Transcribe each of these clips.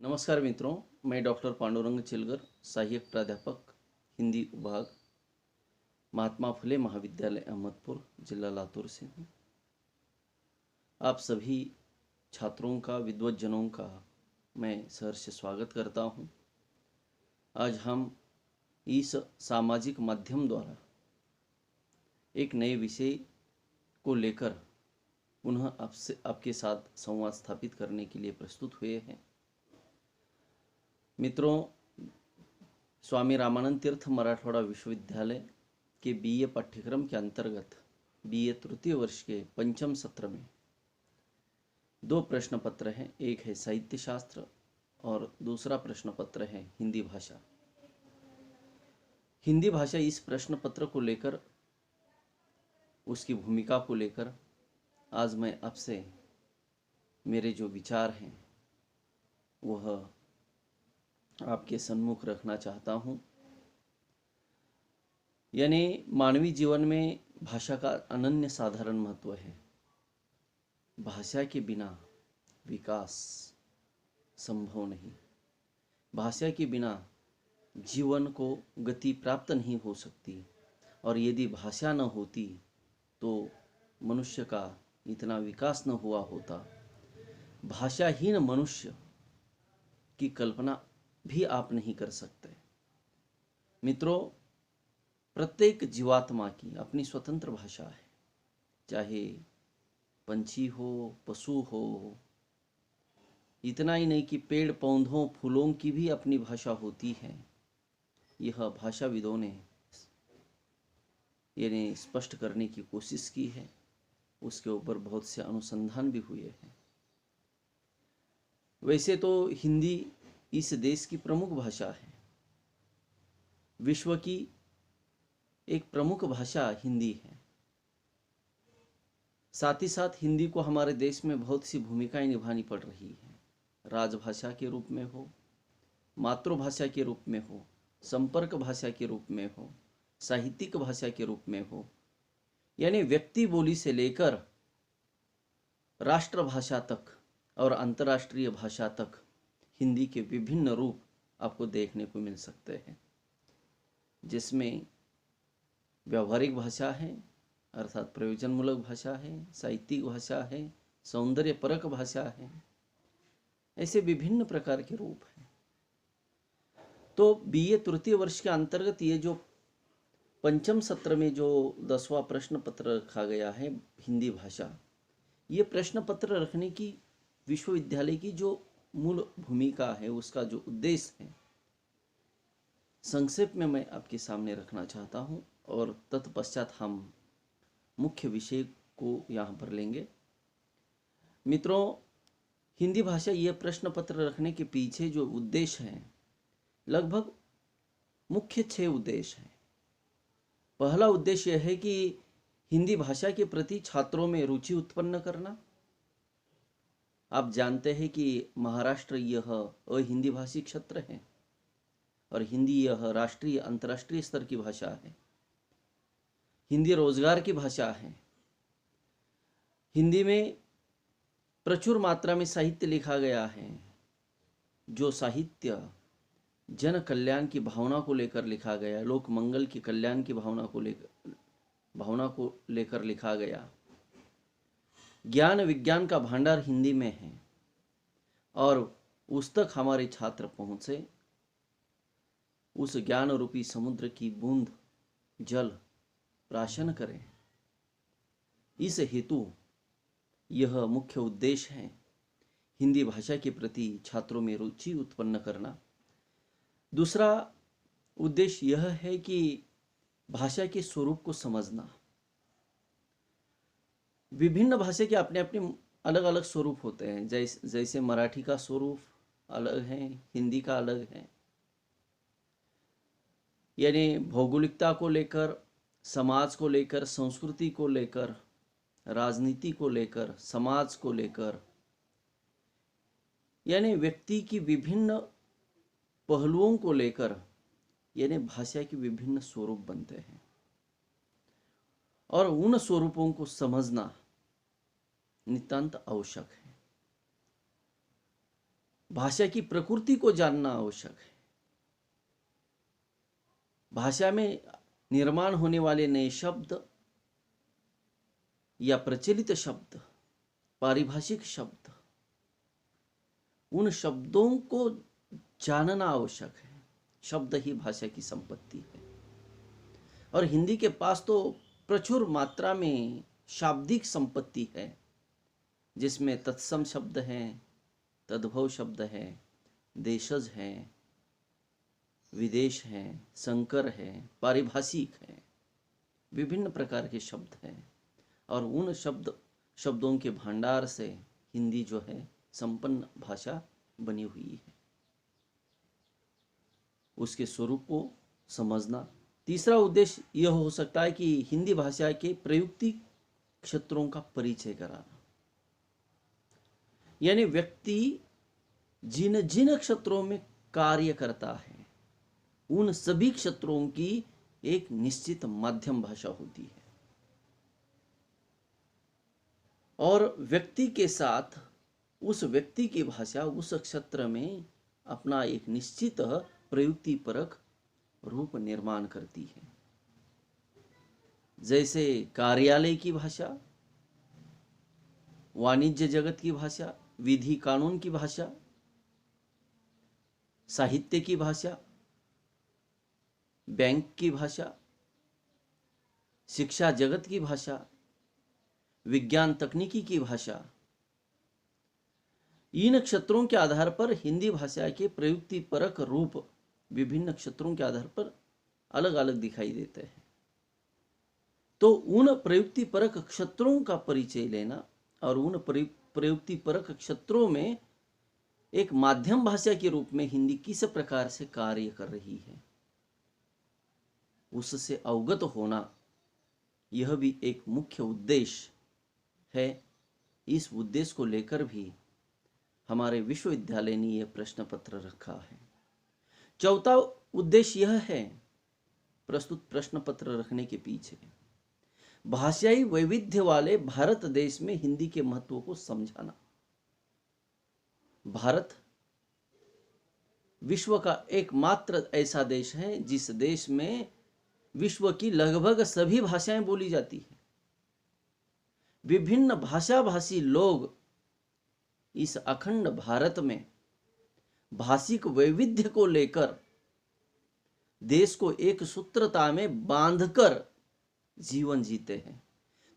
नमस्कार मित्रों, मैं डॉक्टर पांडुरंग चिलगर, सहायक प्राध्यापक हिंदी विभाग, महात्मा फुले महाविद्यालय अहमदपुर, जिला लातूर से हूँ। आप सभी छात्रों का, विद्वज्जनों का मैं सहर्ष स्वागत करता हूँ। आज हम इस सामाजिक माध्यम द्वारा एक नए विषय को लेकर पुनः आपके साथ संवाद स्थापित करने के लिए प्रस्तुत हुए हैं। मित्रों, स्वामी रामानंद तीर्थ मराठवाड़ा विश्वविद्यालय के बीए पाठ्यक्रम के अंतर्गत बीए तृतीय वर्ष के पंचम सत्र में दो प्रश्न पत्र हैं। एक है साहित्य शास्त्र और दूसरा प्रश्न पत्र है हिंदी भाषा। हिंदी भाषा इस प्रश्न पत्र को लेकर, उसकी भूमिका को लेकर आज मैं आपसे मेरे जो विचार हैं वह आपके सम्मुख रखना चाहता हूँ। यानी मानवीय जीवन में भाषा का अनन्य साधारण महत्व है। भाषा के बिना विकास संभव नहीं। भाषा के बिना जीवन को गति प्राप्त नहीं हो सकती, और यदि भाषा न होती तो मनुष्य का इतना विकास न हुआ होता। भाषाहीन मनुष्य की कल्पना भी आप नहीं कर सकते। मित्रों, प्रत्येक जीवात्मा की अपनी स्वतंत्र भाषा है। चाहे पंछी हो, पशु हो, इतना ही नहीं कि पेड़ पौधों फूलों की भी अपनी भाषा होती है। यह भाषाविदों ने यानी स्पष्ट करने की कोशिश की है। उसके ऊपर बहुत से अनुसंधान भी हुए हैं। वैसे तो हिंदी इस देश की प्रमुख भाषा है। विश्व की एक प्रमुख भाषा हिंदी है। साथ ही साथ हिंदी को हमारे देश में बहुत सी भूमिकाएं निभानी पड़ रही है। राजभाषा के रूप में हो, मातृभाषा के रूप में हो, संपर्क भाषा के रूप में हो, साहित्यिक भाषा के रूप में हो, यानी व्यक्ति बोली से लेकर राष्ट्रभाषा तक और अंतर्राष्ट्रीय भाषा तक हिंदी के विभिन्न रूप आपको देखने को मिल सकते हैं, जिसमें व्यावहारिक भाषा है अर्थात प्रयोजनमूलक भाषा है, साहित्यिक भाषा है, सौंदर्यपरक भाषा है। ऐसे विभिन्न प्रकार के रूप हैं। तो बीए तृतीय वर्ष के अंतर्गत ये जो पंचम सत्र में जो 10वां प्रश्न पत्र रखा गया है हिंदी भाषा, ये प्रश्न पत्र रखने की विश्वविद्यालय की जो मूल भूमिका है, उसका जो उद्देश्य है, संक्षेप में मैं आपके सामने रखना चाहता हूं, और तत्पश्चात हम मुख्य विषय को यहाँ पर लेंगे। मित्रों, हिंदी भाषा यह प्रश्न पत्र रखने के पीछे जो उद्देश्य है, लगभग मुख्य 6 उद्देश्य हैं। पहला उद्देश्य यह है कि हिंदी भाषा के प्रति छात्रों में रुचि उत्पन्न करना। आप जानते हैं कि महाराष्ट्र यह अहिंदी भाषी क्षेत्र है और हिंदी यह राष्ट्रीय अंतर्राष्ट्रीय स्तर की भाषा है। हिंदी रोजगार की भाषा है। हिंदी में प्रचुर मात्रा में साहित्य लिखा गया है। जो साहित्य जन कल्याण की भावना को लेकर लिखा गया, लोक मंगल की कल्याण की भावना को लेकर लिखा गया। ज्ञान विज्ञान का भंडार हिंदी में है, और उस तक हमारे छात्र पहुंचे, उस ज्ञान रूपी समुद्र की बूंद जल प्राशन करें। इस हेतु यह मुख्य उद्देश्य है, हिंदी भाषा के प्रति छात्रों में रुचि उत्पन्न करना। दूसरा उद्देश्य यह है कि भाषा के स्वरूप को समझना। विभिन्न भाषा के अपने अपने अलग अलग स्वरूप होते हैं। जैसे मराठी का स्वरूप अलग है, हिंदी का अलग है। यानी भौगोलिकता को लेकर, समाज को लेकर, संस्कृति को लेकर, राजनीति को लेकर, समाज को लेकर, यानी व्यक्ति की विभिन्न पहलुओं को लेकर, यानी भाषा के विभिन्न स्वरूप बनते हैं, और उन स्वरूपों को समझना नितांत आवश्यक है। भाषा की प्रकृति को जानना आवश्यक है। भाषा में निर्माण होने वाले नए शब्द या प्रचलित शब्द, पारिभाषिक शब्द, उन शब्दों को जानना आवश्यक है। शब्द ही भाषा की संपत्ति है। और हिंदी के पास तो प्रचुर मात्रा में शाब्दिक संपत्ति है, जिसमें तत्सम शब्द हैं, तद्भव शब्द है, देशज हैं, विदेश हैं, संकर है, पारिभाषिक है, विभिन्न प्रकार के शब्द हैं। और उन शब्दों के भंडार से हिंदी जो है संपन्न भाषा बनी हुई है। उसके स्वरूप को समझना। तीसरा उद्देश्य यह हो सकता है कि हिंदी भाषा के प्रयुक्ति क्षेत्रों का परिचय कराना, यानी व्यक्ति जिन जिन क्षेत्रों में कार्य करता है उन सभी क्षेत्रों की एक निश्चित माध्यम भाषा होती है, और व्यक्ति के साथ उस व्यक्ति की भाषा उस क्षेत्र में अपना एक निश्चित प्रयुक्ति परक रूप निर्माण करती है। जैसे कार्यालय की भाषा, वाणिज्य जगत की भाषा, विधि कानून की भाषा, साहित्य की भाषा, बैंक की भाषा, शिक्षा जगत की भाषा, विज्ञान तकनीकी की भाषा, इन क्षेत्रों के आधार पर हिंदी भाषा के प्रयुक्ति परक रूप विभिन्न क्षेत्रों के आधार पर अलग अलग दिखाई देते हैं। तो उन प्रयुक्ति परक क्षेत्रों का परिचय लेना और उन प्रयुक्ति परक क्षेत्रों में एक माध्यम भाषा के रूप में हिंदी किस प्रकार से कार्य कर रही है, उससे अवगत होना, यह भी एक मुख्य उद्देश्य है। इस उद्देश्य को लेकर भी हमारे विश्वविद्यालय ने यह प्रश्न पत्र रखा है। चौथा उद्देश्य यह है प्रस्तुत प्रश्न पत्र रखने के पीछे, भाषाई वैविध्य वाले भारत देश में हिंदी के महत्व को समझाना। भारत विश्व का एकमात्र ऐसा देश है जिस देश में विश्व की लगभग सभी भाषाएं बोली जाती हैं। विभिन्न भाषा भाषी लोग इस अखंड भारत में भाषिक वैविध्य को लेकर देश को एक सूत्रता में बांधकर जीवन जीते हैं।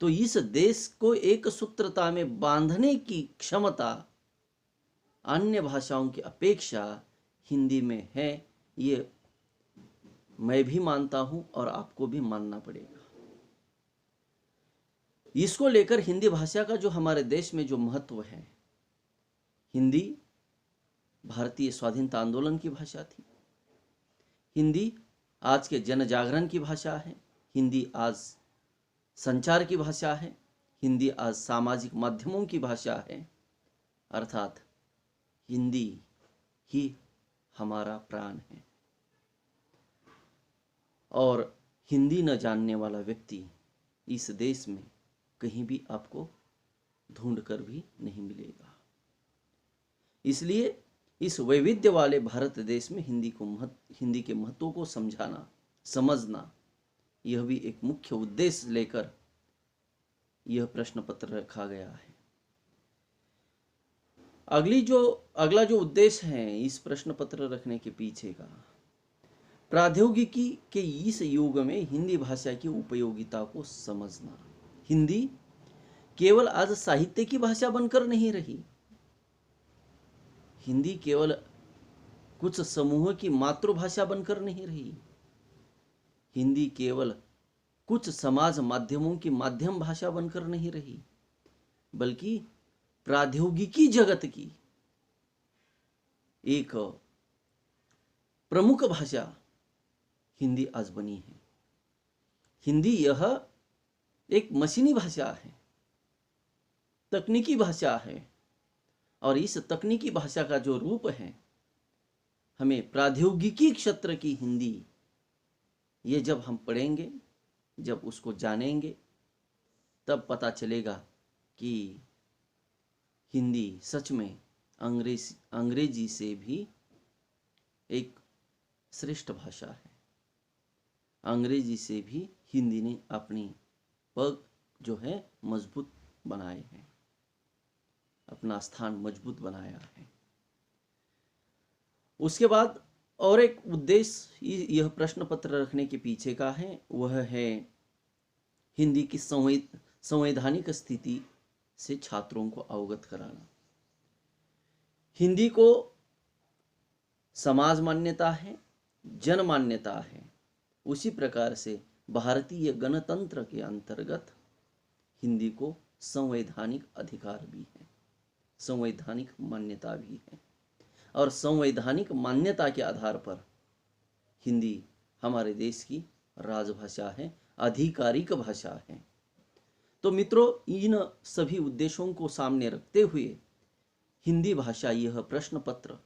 तो इस देश को एक सूत्रता में बांधने की क्षमता अन्य भाषाओं की अपेक्षा हिंदी में है, ये मैं भी मानता हूं और आपको भी मानना पड़ेगा। इसको लेकर हिंदी भाषा का जो हमारे देश में जो महत्व है, हिंदी भारतीय स्वाधीनता आंदोलन की भाषा थी, हिंदी आज के जन जागरण की भाषा है, हिंदी आज संचार की भाषा है, हिंदी आज सामाजिक माध्यमों की भाषा है, अर्थात हिंदी ही हमारा प्राण है। और हिंदी न जानने वाला व्यक्ति इस देश में कहीं भी आपको ढूंढ कर भी नहीं मिलेगा। इसलिए इस वैविध्य वाले भारत देश में हिंदी के महत्व को समझाना, समझना, यह भी एक मुख्य उद्देश्य लेकर यह प्रश्न पत्र रखा गया है। अगला जो उद्देश्य है इस प्रश्न पत्र रखने के पीछे का, प्रौद्योगिकी के इस युग में हिंदी भाषा की उपयोगिता को समझना। हिंदी केवल आज साहित्य की भाषा बनकर नहीं रही, हिंदी केवल कुछ समूह की मातृभाषा बनकर नहीं रही, हिंदी केवल कुछ समाज माध्यमों की माध्यम भाषा बनकर नहीं रही, बल्कि प्रौद्योगिकी जगत की एक प्रमुख भाषा हिंदी आज बनी है। हिंदी यह एक मशीनी भाषा है, तकनीकी भाषा है, और इस तकनीकी भाषा का जो रूप है, हमें प्रौद्योगिकी क्षेत्र की हिंदी, ये जब हम पढ़ेंगे, जब उसको जानेंगे, तब पता चलेगा कि हिंदी सच में अंग्रेजी से भी एक श्रेष्ठ भाषा है। अंग्रेजी से भी हिंदी ने अपनी पग जो है मजबूत बनाए हैं, अपना स्थान मजबूत बनाया है। उसके बाद और एक उद्देश्य यह प्रश्न पत्र रखने के पीछे का है, वह है हिंदी की संवैधानिक स्थिति से छात्रों को अवगत कराना। हिंदी को समाज मान्यता है, जन मान्यता है, उसी प्रकार से भारतीय गणतंत्र के अंतर्गत हिंदी को संवैधानिक अधिकार भी है, संवैधानिक मान्यता भी है। और संवैधानिक मान्यता के आधार पर हिंदी हमारे देश की राजभाषा है, आधिकारिक भाषा है। तो मित्रों, इन सभी उद्देश्यों को सामने रखते हुए हिंदी भाषा यह प्रश्न पत्र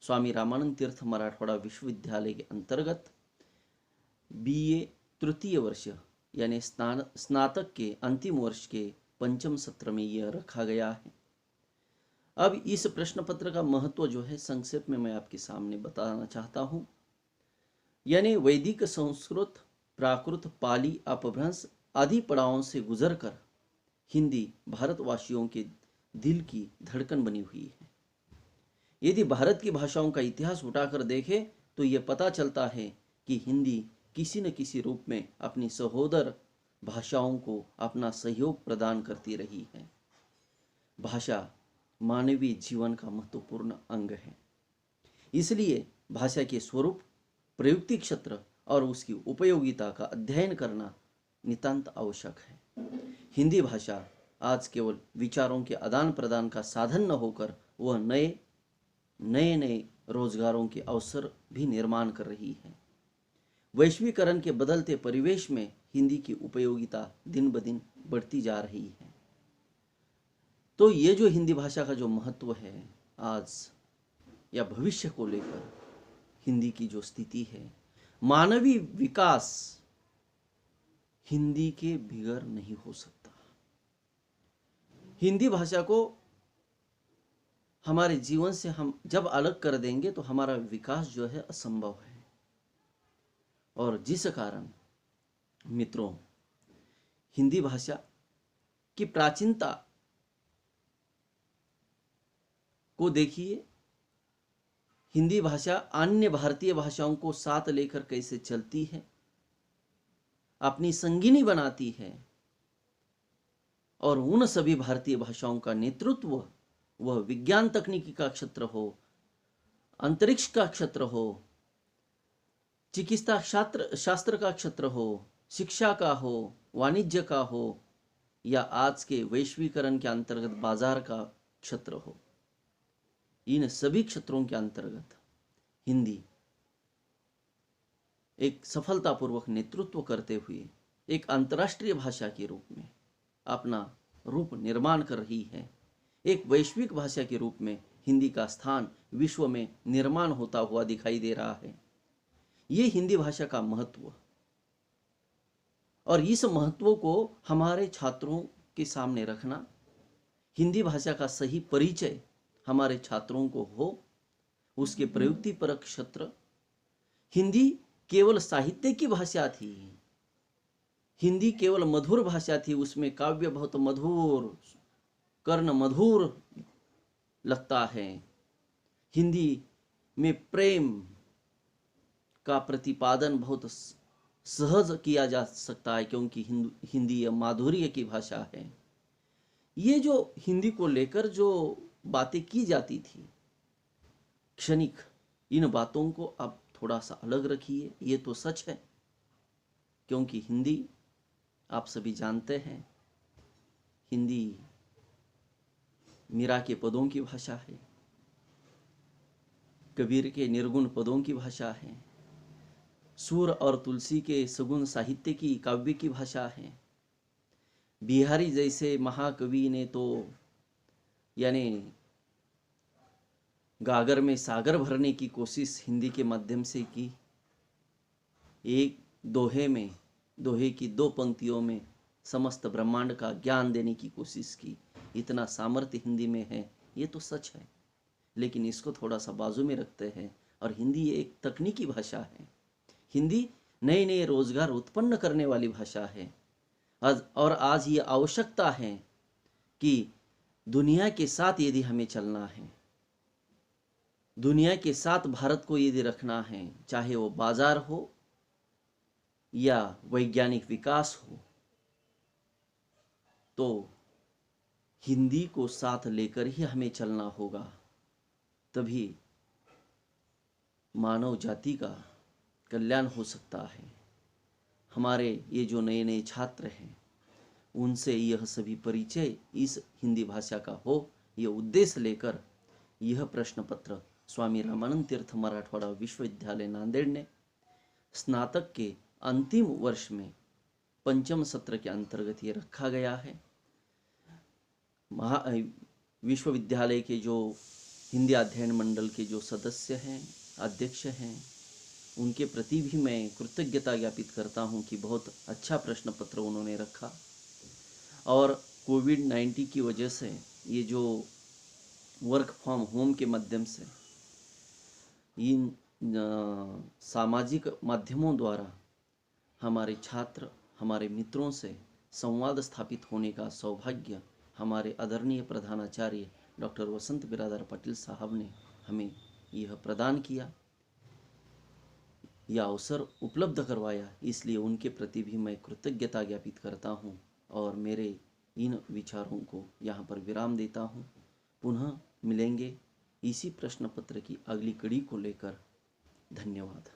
स्वामी रामानंद तीर्थ मराठवाड़ा विश्वविद्यालय के अंतर्गत BA तृतीय वर्ष यानी स्नातक के अंतिम वर्ष के 5म सत्र में यह रखा गया है। अब इस प्रश्न पत्र का महत्व जो है संक्षेप में मैं आपके सामने बताना चाहता हूँ। यानी वैदिक, संस्कृत, प्राकृत, पाली, अपभ्रंश आदि पड़ावों से गुजरकर हिंदी भारतवासियों के दिल की धड़कन बनी हुई है। यदि भारत की भाषाओं का इतिहास उठाकर देखें तो यह पता चलता है कि हिंदी किसी न किसी रूप में अपनी सहोदर भाषाओं को अपना सहयोग प्रदान करती रही है। भाषा मानवीय जीवन का महत्वपूर्ण अंग है, इसलिए भाषा के स्वरूप, प्रयुक्ति क्षेत्र और उसकी उपयोगिता का अध्ययन करना नितांत आवश्यक है। हिंदी भाषा आज केवल विचारों के आदान प्रदान का साधन न होकर वह नए रोजगारों के अवसर भी निर्माण कर रही है। वैश्वीकरण के बदलते परिवेश में हिंदी की उपयोगिता दिन ब दिन बढ़ती जा रही है। तो ये जो हिंदी भाषा का जो महत्व है आज या भविष्य को लेकर, हिंदी की जो स्थिति है, मानवीय विकास हिंदी के बिगर नहीं हो सकता। हिंदी भाषा को हमारे जीवन से हम जब अलग कर देंगे तो हमारा विकास जो है असंभव है। और जिस कारण मित्रों, हिंदी भाषा की प्राचीनता को देखिए, हिंदी भाषा अन्य भारतीय भाषाओं को साथ लेकर कैसे चलती है, अपनी संगिनी बनाती है। और उन सभी भारतीय भाषाओं का नेतृत्व, वह विज्ञान तकनीकी का क्षेत्र हो, अंतरिक्ष का क्षेत्र हो, चिकित्सा शास्त्र का क्षेत्र हो, शिक्षा का हो, वाणिज्य का हो, या आज के वैश्वीकरण के अंतर्गत बाजार का क्षेत्र हो, इन सभी क्षेत्रों के अंतर्गत हिंदी एक सफलतापूर्वक नेतृत्व करते हुए एक अंतर्राष्ट्रीय भाषा के रूप में अपना रूप निर्माण कर रही है। एक वैश्विक भाषा के रूप में हिंदी का स्थान विश्व में निर्माण होता हुआ दिखाई दे रहा है। ये हिंदी भाषा का महत्व, और इस महत्व को हमारे छात्रों के सामने रखना, हिंदी भाषा का सही परिचय हमारे छात्रों को हो, उसके प्रयुक्तिपरक क्षेत्र। हिंदी केवल साहित्य की भाषा थी, हिंदी केवल मधुर भाषा थी, उसमें काव्य बहुत मधुर, कर्ण मधुर लगता है। हिंदी में प्रेम का प्रतिपादन बहुत सहज किया जा सकता है, क्योंकि हिंदी माधुर्य की भाषा है। ये जो हिंदी को लेकर जो बातें की जाती थी क्षणिक, इन बातों को अब थोड़ा सा अलग रखिए। ये तो सच है, क्योंकि हिंदी आप सभी जानते हैं, हिंदी मीरा के पदों की भाषा है, कबीर के निर्गुण पदों की भाषा है, सूर और तुलसी के सगुण साहित्य की, काव्य की भाषा है। बिहारी जैसे महाकवि ने तो यानी गागर में सागर भरने की कोशिश हिंदी के माध्यम से की। एक दोहे की 2 पंक्तियों में समस्त ब्रह्मांड का ज्ञान देने की कोशिश की। इतना सामर्थ्य हिंदी में है, ये तो सच है। लेकिन इसको थोड़ा सा बाजू में रखते हैं। और हिंदी एक तकनीकी भाषा है। हिंदी नए नए रोजगार उत्पन्न करने वाली भाषा है। और आज ये आवश्यकता है कि दुनिया के साथ यदि हमें चलना है, दुनिया के साथ भारत को यदि रखना है, चाहे वो बाजार हो या वैज्ञानिक विकास हो, तो हिंदी को साथ लेकर ही हमें चलना होगा। तभी मानव जाति का कल्याण हो सकता है। हमारे ये जो नए नए छात्र हैं, उनसे यह सभी परिचय इस हिंदी भाषा का हो, यह उद्देश्य लेकर यह प्रश्न पत्र स्वामी रामानंद तीर्थ मराठवाड़ा विश्वविद्यालय नांदेड़ ने स्नातक के अंतिम वर्ष में पंचम सत्र के अंतर्गत ये रखा गया है। विश्वविद्यालय के जो हिंदी अध्ययन मंडल के जो सदस्य हैं, अध्यक्ष हैं, उनके प्रति भी मैं कृतज्ञता ज्ञापित करता हूं कि बहुत अच्छा प्रश्न पत्र उन्होंने रखा। और कोविड-19 की वजह से ये जो वर्क फ्रॉम होम के माध्यम से इन सामाजिक माध्यमों द्वारा हमारे छात्र, हमारे मित्रों से संवाद स्थापित होने का सौभाग्य हमारे आदरणीय प्रधानाचार्य डॉक्टर वसंत बिरादर पाटिल साहब ने हमें यह प्रदान किया, यह अवसर उपलब्ध करवाया। इसलिए उनके प्रति भी मैं कृतज्ञता ज्ञापित करता हूँ और मेरे इन विचारों को यहाँ पर विराम देता हूँ। पुनः मिलेंगे इसी प्रश्न पत्र की अगली कड़ी को लेकर। धन्यवाद।